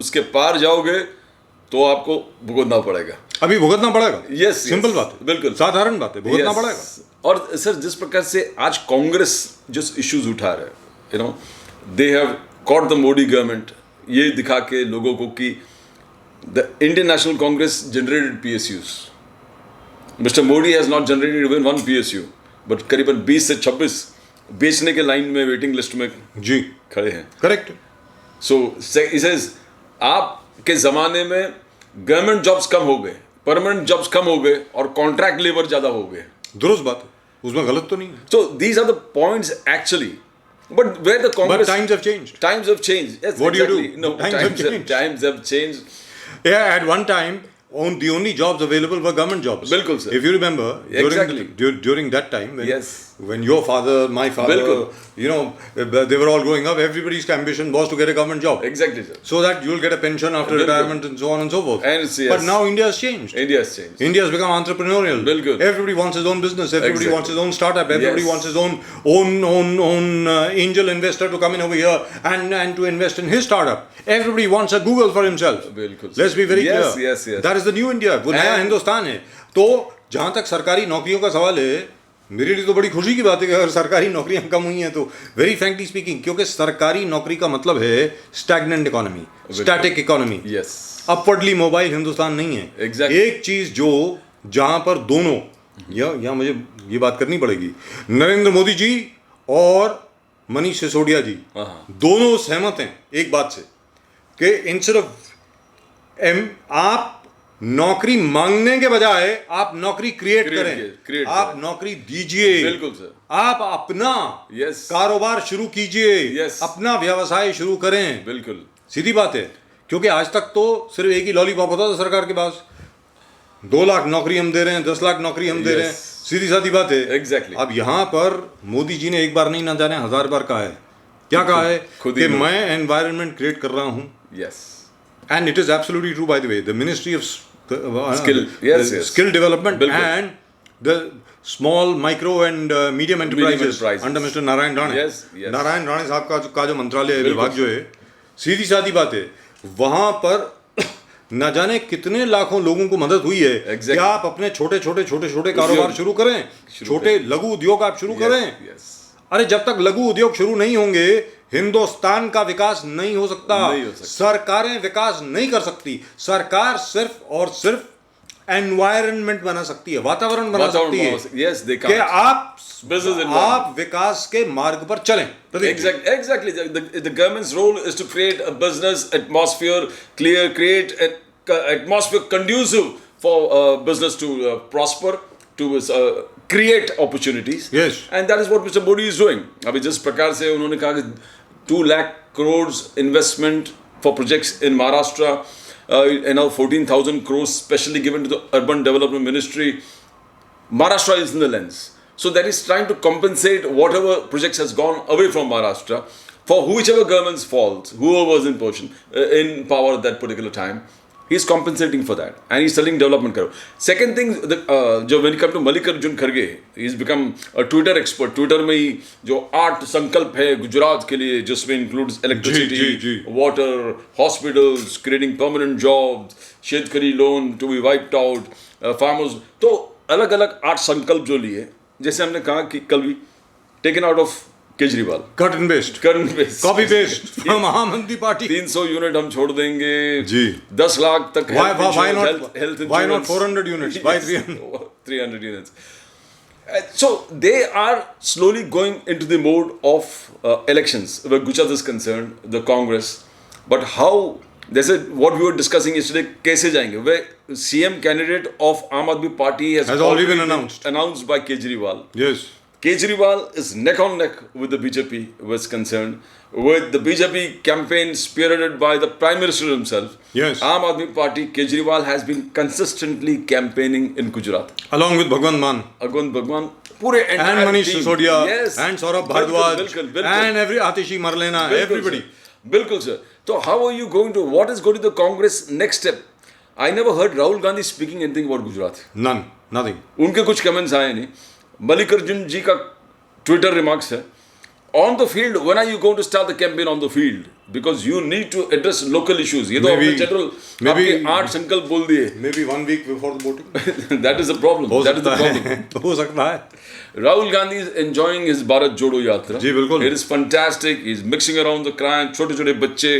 उसके पार जाओगे तो आपको भुगतना पड़ेगा। अभी भुगतना पड़ेगा। यस, सिंपल बात है, बिल्कुल साधारण बात है, भुगतना पड़ेगा। और सर जिस प्रकार से आज कांग्रेस जो इश्यूज उठा रहे हैं, you know, they have caught the Modi government, ये दिखा के लोगों को कि the Indian national Congress generated PSUs, mister Modi has not generated even one PSU, but करीबन 20 से 26 बेचने के लाइन में वेटिंग लिस्ट में जी खड़े हैं। करेक्ट। सो आपके ज़माने में गवर्नमेंट जॉब्स कम हो गए, परमानेंट जॉब्स कम हो गए और कॉन्ट्रैक्ट लेबर ज़्यादा हो गए। दुरुस्त बात है, उसमें गलत तो नहीं है। So these are the points actually, but where the Congress. But times have changed. Times have changed. Yes, What exactly. do you do? No, Times have changed. Times have changed. Yeah, at one time, the only jobs available were government jobs. बिल्कुल sir. If you remember, during that time, when your father, my father, you know, they were all growing up, everybody's ambition was to get a government job. Exactly, sir. So that you'll get a pension after retirement and so on and so forth. And yes. But now India has changed. India has changed. India has become entrepreneurial. बिल्कुल. Everybody wants his own business. Everybody wants his own startup. Everybody wants his own angel investor to come in over here and to invest in his startup. Everybody wants a Google for himself. बिल्कुल. Let's be very clear. Yes. That is the new India. वो नया हिंदुस्तान है। तो जहाँ तक सरकारी नौकरियों का सवाल है, मेरे लिए तो बड़ी खुशी की बात है कि अगर सरकारी नौकरियां कम हुई हैं तो वेरी फ्रैंकली स्पीकिंग, क्योंकि सरकारी नौकरी का मतलब है stagnant economy, static economy, upwardly mobile Hindustan नहीं है। एक चीज जो जहां पर दोनों, यहाँ मुझे ये बात करनी पड़ेगी, नरेंद्र मोदी जी और मनीष सिसोदिया जी दोनों सहमत हैं एक बात से कि इंस्टेड ऑफ आप नौकरी मांगने के बजाय आप नौकरी क्रिएट करें, आप नौकरी दीजिए। बिल्कुल सर। आप अपना कारोबार शुरू कीजिए, अपना व्यवसाय शुरू करें। बिल्कुल सीधी बात है, क्योंकि आज तक तो सिर्फ एक ही लॉलीपॉप होता था सरकार के पास, 2 लाख नौकरी हम दे रहे हैं, 10 लाख नौकरी हम दे रहे हैं, सीधी साधी बात है। एग्जैक्टली। अब यहाँ पर मोदी जी ने एक बार नहीं, ना जाने 1000 बार कहा है। क्या कहा है कि मैं एनवायरनमेंट क्रिएट कर रहा हूँ। And it is absolutely true, by the way. The Ministry of Skill Development and the small, micro and medium enterprises under Mr. Narayan Rane. Narayan Rane साहब का जो मंत्रालय विभाग जो है, सीधी सादी बात है, वहाँ पर न जाने कितने लाखों लोगों को मदद हुई है कि आप अपने छोटे छोटे कारोबार शुरू करें, छोटे लघु उद्योग आप शुरू करें। अरे जब तक लघु उद्योग शुरू नहीं होंगे हिंदुस्तान का विकास नहीं हो सकता। सरकारें विकास नहीं कर सकती, सरकार सिर्फ और सिर्फ एनवायरनमेंट बना सकती है, वातावरण बना सकती है कि आप विकास के मार्ग पर चलें। Exactly. The government's role is to create a business atmosphere, create an atmosphere conducive for business to prosper, to create opportunities. And that is what Mr. Modi is doing. अभी जिस प्रकार से उन्होंने कहा कि 2 lakh crores investment for projects in Maharashtra, and now 14,000 crores specially given to the Urban Development Ministry. Maharashtra is in the lens. So that is trying to compensate whatever projects has gone away from Maharashtra for whichever government's fault, whoever was in power at that particular time. He is compensating for that and he's telling development karo. Second thing, when it comes to Mallikarjun Kharge, he's become a Twitter expert. Twitter में ही जो 8 संकल्प है गुजरात के लिए, जिसमें includes electricity, water, hospitals, creating permanent jobs, शेतकरी loan to be wiped out, farmers, तो अलग अलग 8 संकल्प जो लिए, जैसे हमने कहा कि कल भी taken out of Kejriwal, cut and paste, copy paste from आम आदमी पार्टी। 300 यूनिट हम छोड़ देंगे जी, 10 लाख तक health insurance, why not 400 units, why 300 units. So they are slowly going into the mode of elections where Gujarat is concerned, the Congress. But how, जैसे what we were discussing yesterday, कैसे जाएंगे? Where CM candidate of Aam Aadmi Party has already been announced by Kejriwal. Yes. Kejriwal is neck on neck with the BJP was concerned, with the BJP campaign spearheaded by the Prime Minister himself. Yes. Aam Aadmi Party, Kejriwal has been consistently campaigning in Gujarat. Along with Bhagwan Mann. Pure entire and Manish Sisodia. Yes. And Saurabh Bhardwaj. And every Atishi Marlena. Everybody. Bilkul, sir. So how are you going to, what is going to be the Congress next step? I never heard Rahul Gandhi speaking anything about Gujarat. None. Nothing. उनके कुछ comments आए नहीं. Mallikarjun ji का Twitter remarks है, on the field, when are you going to start the campaign on the field? because you need to address local issues. ये तो आपने general आपके 8 संकल्प बोल दिए. Maybe 1 week before the voting. That is the problem. That is the problem. हो सकता है. Rahul Gandhi is enjoying his Bharat Jodo Yatra. जी बिल्कुल. It is fantastic. He is mixing around the crowd. छोटे-छोटे बच्चे,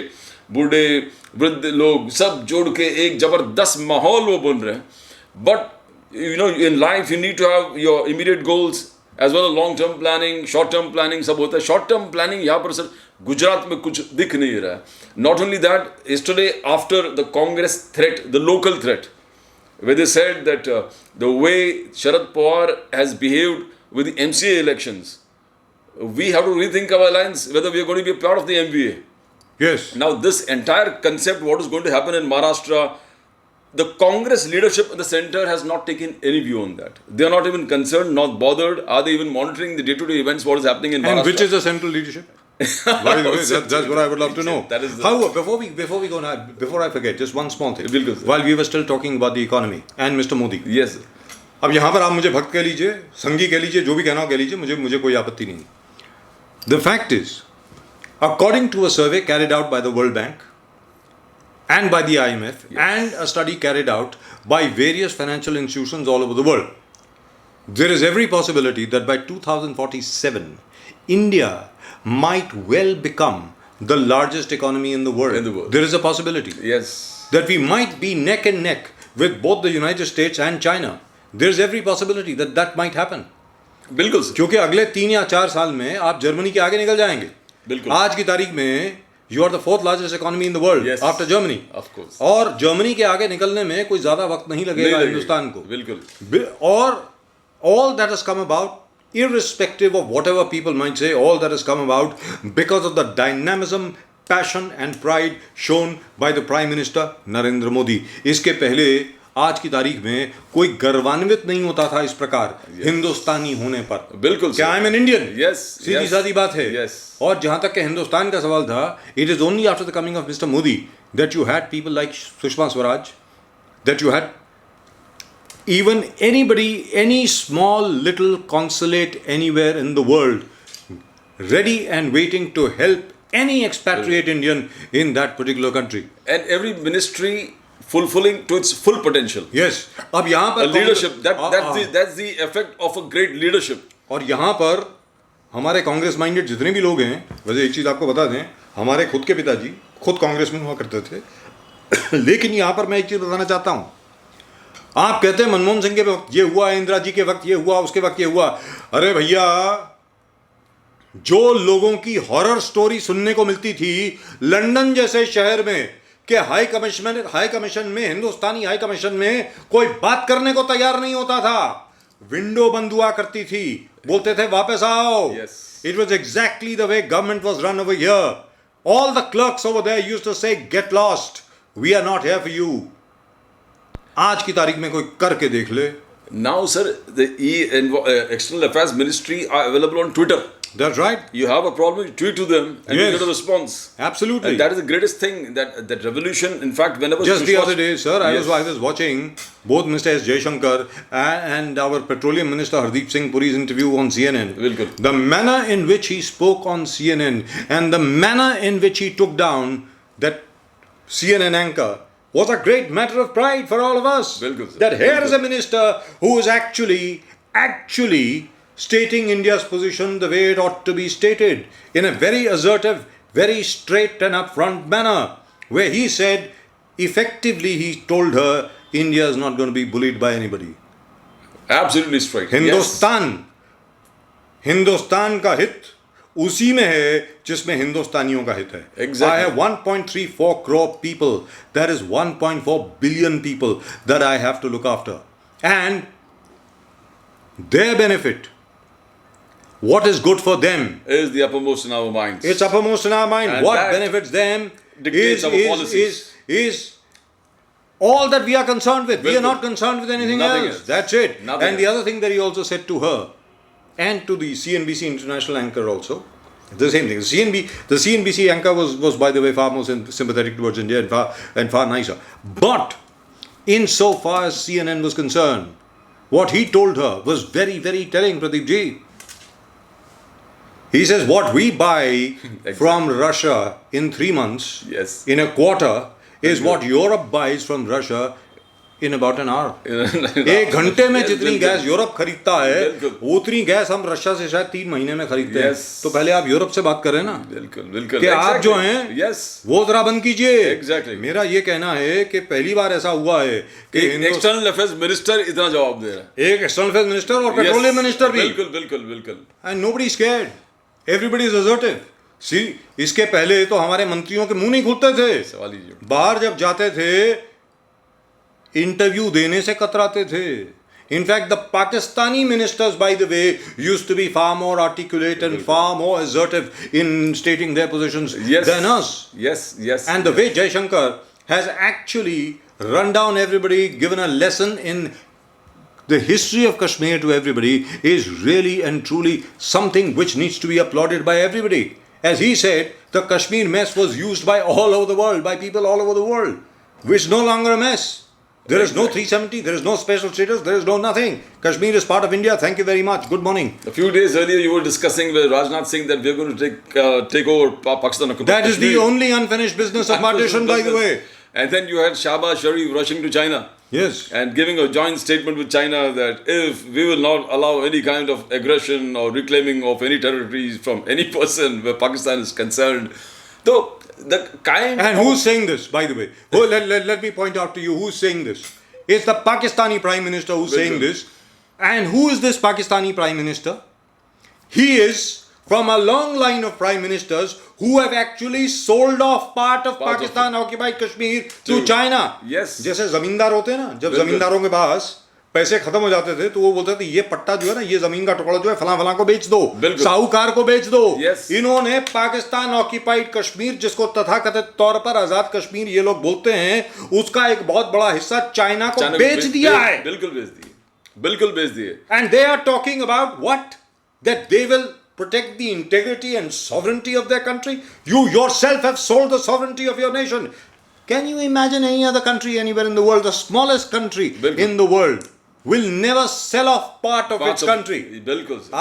बूढ़े, वृद्ध लोग सब जोड़ के एक जबरदस्त माहौल वो बन रहे हैं. But you know, in life you need to have your immediate goals as well as long-term planning, short-term planning सब होता है. Short-term planning यहाँ पर सर गुजरात में कुछ दिख नहीं रहा है. Not only that, yesterday after the Congress threat, the local threat, where they said that the way Sharad Pawar has behaved with the MCA elections, we have to rethink our alliance whether we are going to be a part of the MVA. Yes. Now this entire concept, what is going to happen in Maharashtra, the Congress leadership in the center has not taken any view on that. They are not even concerned, not bothered. Are they even monitoring the day-to-day events, what is happening in Maharashtra? And which is the central leadership? By the way, that's what I would love to know. That is However, before we go now, before I forget, just one small thing. While we were still talking about the economy and Mr. Modi. Yes. अब यहाँ पर आप मुझे भक्त कह लीजिए, संगी कह लीजिए, जो भी कहना हो कह लीजिए, मुझे कोई आपत्ति नहीं. The fact is, according to a survey carried out by the World Bank and by the IMF, yes, and a study carried out by various financial institutions all over the world, there is every possibility that by 2047, India might well become the largest economy in the world. There is a possibility. Yes. That we might be neck and neck with both the United States and China. There is every possibility that might happen. बिल्कुल sir. क्योंकि अगले 3 या 4 साल में आप Germany के आगे निकल जाएंगे. बिल्कुल. आज की तारीख में you are the 4th largest economy in the world, yes, after Germany. Of course. और जर्मनी के आगे निकलने में कोई ज्यादा वक्त नहीं लगेगा हिंदुस्तान को. बिल्कुल. और all that has come about, irrespective of whatever people might say, all that has come about because of the dynamism, passion and pride shown by the Prime Minister Narendra Modi. इसके पहले आज की तारीख में कोई गर्वान्वित नहीं होता था इस प्रकार, yes, हिंदुस्तानी होने पर. बिल्कुल. क्या I am an Indian? Yes. सीधी सादी बात है. Yes. और जहां तक के हिंदुस्तान का सवाल था, it is only after the coming of Mr. Modi that you had people like Sushma Swaraj, that you had even anybody, any small little consulate anywhere in the world ready and waiting to help any expatriate Indian in that particular country. And every ministry fulfilling to its full potential. Yes. अब यहाँ पर leadership, that's the effect of a great leadership. और यहाँ पर हमारे Congress minded जितने भी लोग हैं, वैसे एक चीज़ आपको बता दें, हमारे खुद के पिताजी खुद कांग्रेस में हुआ करते थे. लेकिन यहाँ पर मैं एक चीज़ बताना चाहता हूँ. आप कहते हैं मनमोहन सिंह के वक्त ये हुआ, इंदिरा जी के वक्त ये हुआ, उसके वक्त ये हुआ. अरे भैया, जो लोगों की हॉरर स्टोरी सुनने को मिलती थी लंदन जैसे शहर में कि हाई कमीशन में, हिंदुस्तानी हाई कमीशन में कोई बात करने को तैयार नहीं होता था, विंडो बंद हुआ करती थी, बोलते थे वापस आओ. It was exactly the way government was run over here. All the clerks over there used to say, get lost, we are not here for you. आज की तारीख में कोई करके देख ले. Now sir, the External Affairs Ministry are available on Twitter. That's right. You have a problem, you tweet to them and yes, you get a response. Absolutely. And that is the greatest thing, that revolution. In fact, whenever just the other day, sir, yes, I was watching both Mr. S. Jaishankar and our Petroleum Minister Hardeep Singh Puri's interview on CNN. Bilkul. The manner in which he spoke on CNN and the manner in which he took down that CNN anchor was a great matter of pride for all of us. Bilkul, sir. That here is a minister who is actually stating India's position the way it ought to be stated, in a very assertive, very straight and upfront manner, where he said, effectively he told her, India is not going to be bullied by anybody. Absolutely straight. Hindustan का हित उसी में है जिसमें हिंदुस्तानियों का हित है. Exactly. I have 1.34 crore people. That is 1.4 billion people that I have to look after. And their benefit, what is good for them, is the uppermost in our minds. It's uppermost in our mind. And what benefits them is all that we are concerned with. We are not concerned with anything else. That's it. And the other thing that he also said to her and to the CNBC international anchor also, the same thing. The CNBC anchor was by the way far more sympathetic towards India and far nicer. But insofar as CNN was concerned, what he told her was very, very telling, Pradeep ji. He says what we buy from Russia in 3 months, in a quarter, is what Europe buys from Russia in about an hour. एक घंटे में जितनी gas Europe खरीदता है उतनी gas हम Russia से शायद 3 महीने में खरीदते हैं. तो पहले आप यूरोप से बात करें ना. बिल्कुल कि आप जो हैं वो जरा बंद कीजिए. मेरा ये कहना है कि पहली बार ऐसा हुआ है कि एक्सटर्नल अफेयर्स मिनिस्टर इतना जवाब दे रहा है. एक एक्सटर्नल अफेयर्स मिनिस्टर और पेट्रोलियम मिनिस्टर भी. बिल्कुल. And nobody is scared. Everybody is assertive. See इसके पहले तो हमारे मंत्रियों के मुंह नहीं खुलते थे. बाहर जब जाते थे इंटरव्यू देने से कतराते थे. In fact, the Pakistani ministers, by the way, used to be far more articulate and far more assertive in stating their positions than us. Yes. And the way Jaishankar has actually run down everybody, given a lesson in the history of Kashmir to everybody is really and truly something which needs to be applauded by everybody. As he said, the Kashmir mess was used by all over the world, by people all over the world. It's no longer a mess. There is no 370, there is no special status, there is no nothing. Kashmir is part of India. Thank you very much. Good morning. A few days earlier, you were discussing with Rajnath Singh that we are going to take over Pakistan. That is the only unfinished business of partition, by the way. And then you had Shahbaz Sharif rushing to China. Yes. And giving a joint statement with China that if we will not allow any kind of aggression or reclaiming of any territories from any person where Pakistan is concerned, though the kind and who's saying this, by the way? Let me point out to you who's saying this. It's the Pakistani Prime Minister who's saying this. And who is this Pakistani Prime Minister? He is from a long line of Prime Ministers who have actually sold off part of Pakistan occupied Kashmir to China. Yes. जैसे जमींदार होते हैं ना, जब जमींदारों के पास पैसे खत्म हो जाते थे तो वो बोलते थे ये पट्टा जो है ना, ये जमीन का टुकड़ा जो है फलां को बेच दो, साहूकार को बेच दो. इन्होंने पाकिस्तान ऑक्यूपाइड कश्मीर, जिसको तथाकथित तौर पर आजाद कश्मीर ये लोग बोलते हैं, उसका एक बहुत बड़ा हिस्सा चाइना को बेच दिया है. बिल्कुल बेच दिए. And they are talking about what, that they will protect the integrity and sovereignty of their country. You yourself have sold the sovereignty of your nation. Can you imagine any other country anywhere in the world, the smallest country in the world, will never sell off part of its country?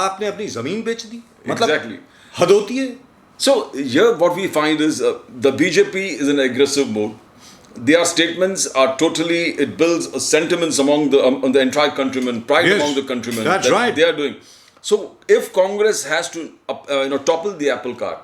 आपने अपनी जमीन बेच दी. मतलब हद होती है. So here what we find is the BJP is in aggressive mode. Their statements are totally, it builds sentiments among the entire countrymen, pride among the countrymen. That's right. They are doing. So if Congress has to topple the apple cart,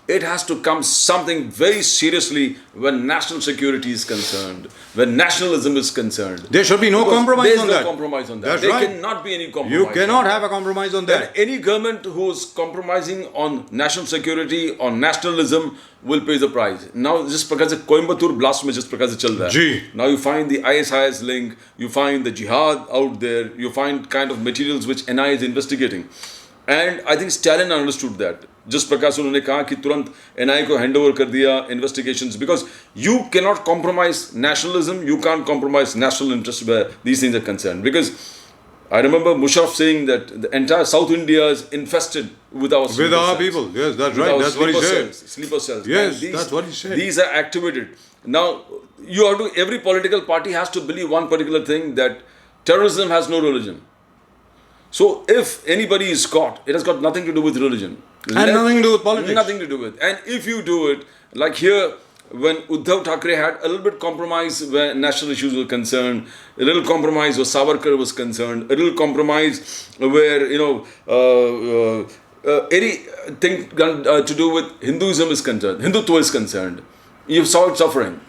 it has to come something very seriously when national security is concerned, when nationalism is concerned. There should be no compromise on that. There is no compromise on that. That's there right. cannot be any compromise. You cannot have a compromise on that. And any government who is compromising on national security, on nationalism, will pay the price. Now, just because of Coimbatore blast में just because चल रहा है. Now you find the ISIS link, you find the jihad out there, you find kind of materials which NI is investigating. And I think Stalin understood that. जिस प्रकार से उन्होंने कहा कि तुरंत NI को हैंड ओवर कर दिया investigations, because you cannot compromise nationalism, you can't compromise national interest where these things are concerned. Because I remember Musharraf saying that the entire South India is infested with our people. Yes, that's right. That's what he said. Sleeper cells. Yes, that's what he said. These are activated. Now, you have to. Every political party has to believe one particular thing, that terrorism has no religion. So, if anybody is caught, it has got nothing to do with religion. And nothing to do with politics. Nothing to do with. And if you do it, like here, when Uddhav Thackeray had a little bit compromise where national issues were concerned, a little compromise where Savarkar was concerned, a little compromise where, anything to do with Hinduism is concerned, Hindutva is concerned, you saw it suffering.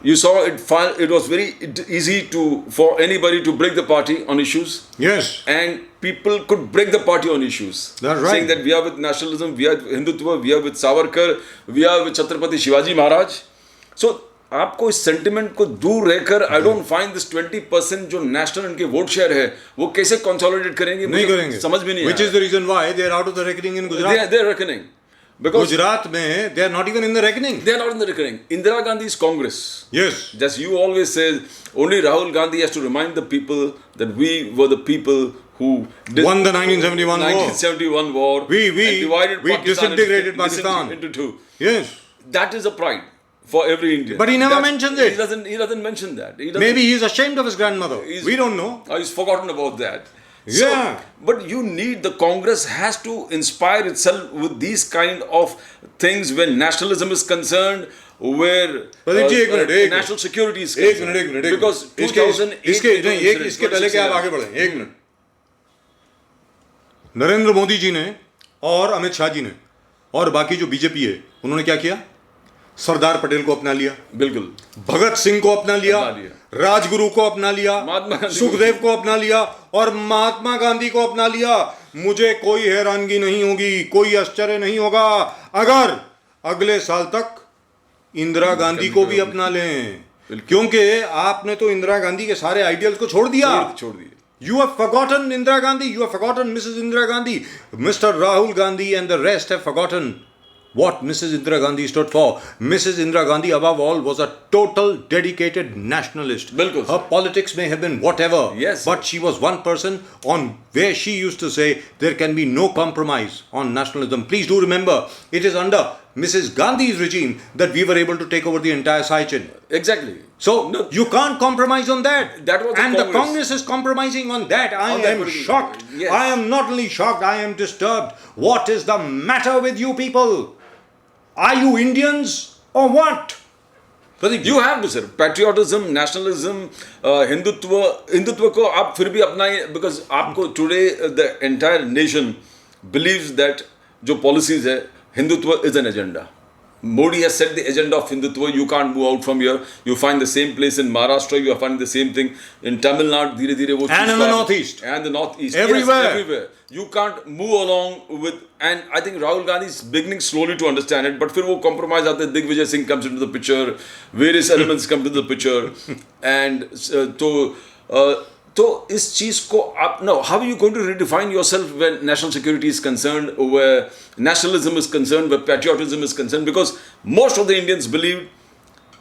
You saw it was very easy for anybody to break the party on issues. Yes. And people could break the party on issues. That's right. Saying that we are with nationalism, we are with Hindutva, we are with Savarkar, we are with Chhatrapati Shivaji Maharaj. So, आपको इस sentiment को दूर रहकर I don't find this 20% जो national इनके vote share है वो कैसे कंसोलिडेट करेंगे, नहीं करेंगे, समझ में नहीं आ रहा. Which is the reason why they are out of the reckoning in Gujarat. They are reckoning. Because Gujarat mein, they are not even in the reckoning. They are not in the reckoning. Indira Gandhi's Congress. Yes. Just you always say, only Rahul Gandhi has to remind the people that we were the people who won the 1971 war. We divided Pakistan disintegrated Pakistan into two. Yes. That is a pride for every Indian. But he never mentions it. He doesn't mention that. Maybe he's ashamed of his grandmother. We don't know. He's forgotten about that. Yeah. But you need, the Congress has to inspire itself with these kind of things when nationalism is concerned, where Pradeep ji, एक minute, national security is एक concerned. Minute, Because 2008 इसके पहले कि आप आगे बढ़ें, एक minute. Narendra Modi ji ने और अमित शाह जी ने और बाकी जो बीजेपी है, उन्होंने क्या किया? सरदार पटेल को अपना लिया, बिल्कुल, भगत सिंह को अपना लिया, राजगुरु को अपना लिया, सुखदेव को अपना लिया और महात्मा गांधी को अपना लिया। मुझे कोई हैरानगी नहीं होगी, कोई आश्चर्य नहीं होगा अगर अगले साल तक इंदिरा गांधी को भी अपना लें, क्योंकि आपने तो इंदिरा गांधी के सारे आइडियल्स को छोड़ दिया। You have forgotten Indira Gandhi, you have forgotten Mrs. Indira Gandhi, Mr. Rahul Gandhi and the rest have forgotten what Mrs. Indira Gandhi stood for. Mrs. Indira Gandhi, above all, was a total dedicated nationalist. Bilkul. Her politics may have been whatever, yes, but she was one person on where she used to say there can be no compromise on nationalism. Please do remember, it is under Mrs. Gandhi's regime that we were able to take over the entire side chain. Exactly. So no, you can't compromise on that. That was the Congress is compromising on that. I am shocked. Yes. I am not only shocked, I am disturbed. What is the matter with you people? Are you Indians or what? Pradeep, you have to, sir. Patriotism, nationalism, Hindutva ko aap fir bhi apnaye, because aapko today the entire nation believes that jo policies hai, Hindutva is an agenda. Modi has set the agenda of Hindutva. You can't move out from here. You find the same place in Maharashtra. You are finding the same thing in Tamil Nadu. Dhire dhire wo and in the northeast. And the northeast. Everywhere. Yes, everywhere. You can't move along with. And I think Rahul Gandhi is beginning slowly to understand it. But फिर वो compromise आते हैं. Digvijay Singh comes into the picture. Various elements come to the picture. And तो इस चीज को आप now how are you going to redefine yourself when national security is concerned, where nationalism is concerned, where patriotism is concerned? Because most of the Indians believe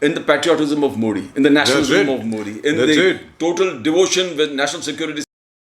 in the patriotism of Modi, in the nationalism of Modi, in the total devotion when national security is